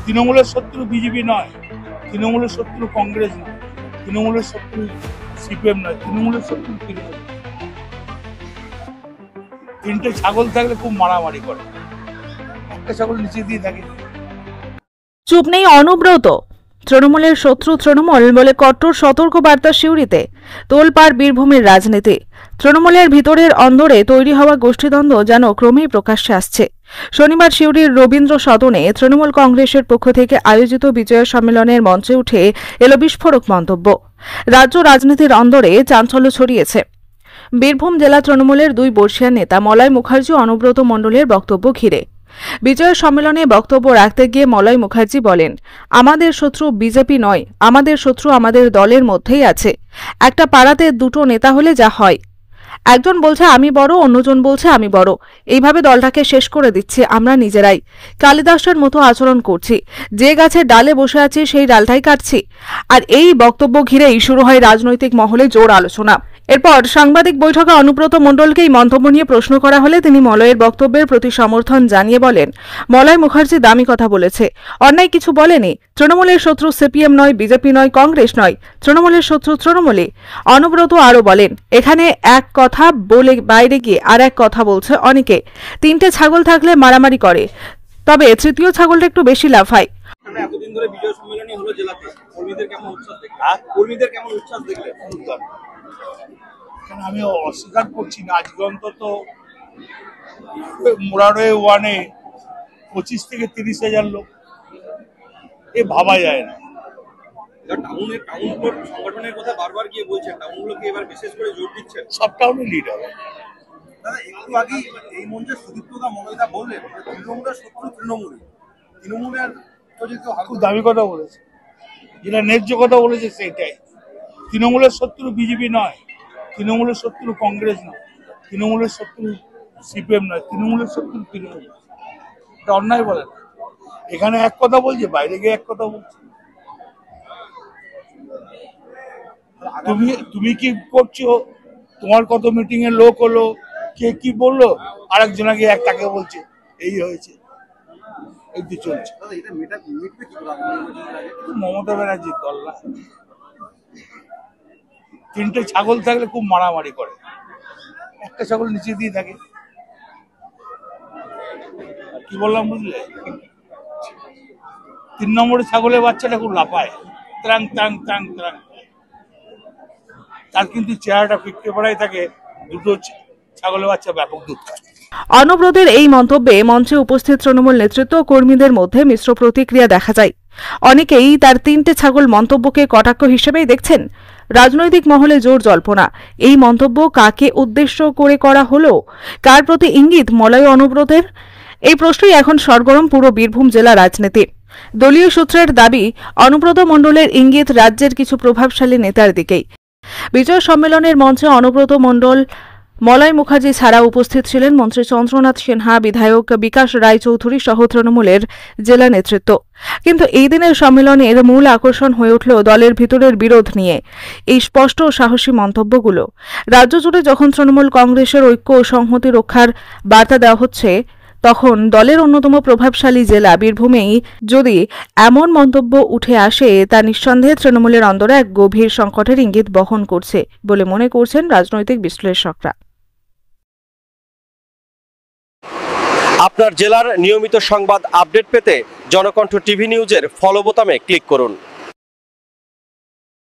তৃণমূলের শত্রু বিজেপি নয়, তৃণমূলের শত্রু কংগ্রেস নয়, তৃণমূলের শত্রু সিপিএম নয়, তৃণমূলের শত্রু তৃণমূল। তিনটে ছাগল থাকলে খুব মারামারি করে, একটা ছাগল নিচে দিয়ে থাকে। চুপ নেই অনুব্রত। তৃণমূলের শত্রু তৃণমূল বলে কট্টর সতর্ক বার্তা সিউড়িতে। তোলপাড় বীরভূমের রাজনীতি। তৃণমূলের ভিতরের অন্দরে তৈরি হওয়া গোষ্ঠীদ্বন্দ্ব যেন ক্রমেই প্রকাশ্যে আসছে। শনিবার সিউড়ির রবীন্দ্র সদনে তৃণমূল কংগ্রেসের পক্ষ থেকে আয়োজিত বিজয় সম্মেলনের মঞ্চে উঠে এলো বিস্ফোরক মন্তব্য। রাজ্য রাজনীতির অন্দরে চাঞ্চল্য ছড়িয়েছে। বীরভূম জেলা তৃণমূলের দুই বর্ষীয় নেতা মলয় মুখার্জি অনুব্রত মণ্ডলের বক্তব্য ঘিরে বিজয় সম্মেলনে বক্তব্য রাখতে গিয়ে মলয় মুখার্জি বলেন, আমাদের শত্রু বিজেপি নয়, আমাদের শত্রু আমাদের দলের মধ্যেই আছে। একটা পাড়াতে দুটো নেতা হলে যা হয়, একজন বলছে আমি বড়, অন্যজন বলছে আমি বড়, এইভাবে দলটাকে শেষ করে দিচ্ছি আমরা নিজেরাই। কালিদাসের মতো আচরণ করছি, যে গাছের ডালে বসে আছি সেই ডালটাই কাটছি। আর এই বক্তব্য ঘিরেই শুরু হয় রাজনৈতিক মহলে জোর আলোচনা। এরপর সাংবাদিক বৈঠকে অনুব্রত মণ্ডলকে এই মন্তব্য নিয়ে প্রশ্ন করা হলে তিনি মলয়ের বক্তব্যের প্রতি সমর্থন জানিয়ে বলেন, মলয় মুখার্জি দামি কথা বলেছে, অন্যায় কিছু বলেনি। তৃণমূলের শত্রু সিপিএম নয়, বিজেপি নয়, কংগ্রেস নয়, তৃণমূলের শত্রু তৃণমূলই। অনুব্রত আরও বলেন, এখানে এক কথা বলে বাইরে গিয়ে আর এক কথা বলছে অনেকে। তিনটে ছাগল থাকলে মারামারি করে, তবে তৃতীয় ছাগলটা একটু বেশি লাফায়। এতদিন ধরে বিজয় সম্মেলনী হলো জেলাতে, কর্মীদের কেমন উচ্ছ্বাস দেখলেন? কর্মীদের কেমন উচ্ছ্বাস দেখলেন? আমি অস্বীকার করছি না, আজকে অন্তত মোরারওয়ে ওয়ানে 25 থেকে 30,000 লোক, এ ভাবা যায় না। টাউনগুলোর সংগঠনের কথা বারবার গিয়ে বলছেন, টাউনগুলোকে এবার বিশেষ করে জোর দিচ্ছেন। সব টাউনে লিড হবে। দাদা, একটু আগেই এই মঞ্চে সুদীপ্তদা মলয়দা বললেন তৃণমূলের শত্রু তৃণমূলী, তৃণমূলের তো যেহেতু খুব দামি কথা বলেছে, যেটা ন্যায্য কথা বলেছে সেটাই। তৃণমূলের শত্রু বিজেপি নয়, তৃণমূলের শত্রু কংগ্রেস নয়, তৃণমূলের শত্রু সিপিএম নয়, তৃণমূলের শত্রু তৃণমূল। এটা অন্যায় বলে না। এখানে এক কথা বলছে, বাইরে গিয়ে এক কথা বলছে। তুমি কি করছো, তোমার কত মিটিং এ লোক হলো, কে কি বললো, আরেকজনকে তাকে বলছে এই হয়েছে, এই তো চলছে। মমতা ব্যানার্জির দল না, তিনটে ছাগল থাকলে খুব মারামারি করে, একটা ছাগল নিচে দিয়ে থাকে। কি বললাম বুঝলে? 3 নম্বরের ছাগলের বাচ্চাটা খুব লাফায়, ত্রাং ত্রাং ত্রাং ত্রাং। তার কিন্তু চেহারাটা ফিকতে পড়াই থাকে, দুটো ছাগলের বাচ্চা ব্যাপক দুধ খায়। অনুব্রতের এই মন্তব্যে মঞ্চে উপস্থিত তৃণমূল নেতৃত্ব ও কর্মীদের মধ্যে মিশ্র প্রতিক্রিয়া দেখা যায়। অনেকেই তার তিনটে ছাগল মন্তব্যকে কটাক্ষ হিসেবেই দেখছেন। রাজনৈতিক মহলে জোর জল্পনা, এই মন্তব্য কাকে উদ্দেশ্য করে করা হলো, কার প্রতি ইঙ্গিত মলয় অনুব্রতের? এই প্রশ্নই এখন সরগরম পুরো বীরভূম জেলা রাজনীতি। দলীয় সূত্রের দাবি, অনুব্রত মণ্ডলের ইঙ্গিত রাজ্যের কিছু প্রভাবশালী নেতার দিকেই। বিজয় সম্মেলনের মঞ্চে অনুব্রত মণ্ডল, মলয় মুখার্জি ছাড়া উপস্থিত ছিলেন মন্ত্রী চন্দ্রনাথ সিনহা, বিধায়ক বিকাশ রায়চৌধুরী সহ তৃণমূলের জেলা নেতৃত্ব। কিন্তু এই দিনের সম্মেলনের মূল আকর্ষণ হয়ে উঠল দলের ভিতরের বিরোধ নিয়ে এই স্পষ্ট ও সাহসী মন্তব্যগুলো। রাজ্য জুড়ে যখন তৃণমূল কংগ্রেসের ঐক্য ও সংহতি রক্ষার বার্তা দেওয়া হচ্ছে, তখন দলের অন্যতম প্রভাবশালী জেলা বীরভূমেই যদি এমন মন্তব্য উঠে আসে, তা নিঃসন্দেহে তৃণমূলের অন্দরে এক গভীর সংকটের ইঙ্গিত বহন করছে বলে মনে করছেন রাজনৈতিক বিশ্লেষকরা। আপনার জেলার নিয়মিত সংবাদ আপডেট পেতে জনকণ্ঠ টিভি নিউজের ফলো বোতামে ক্লিক করুন।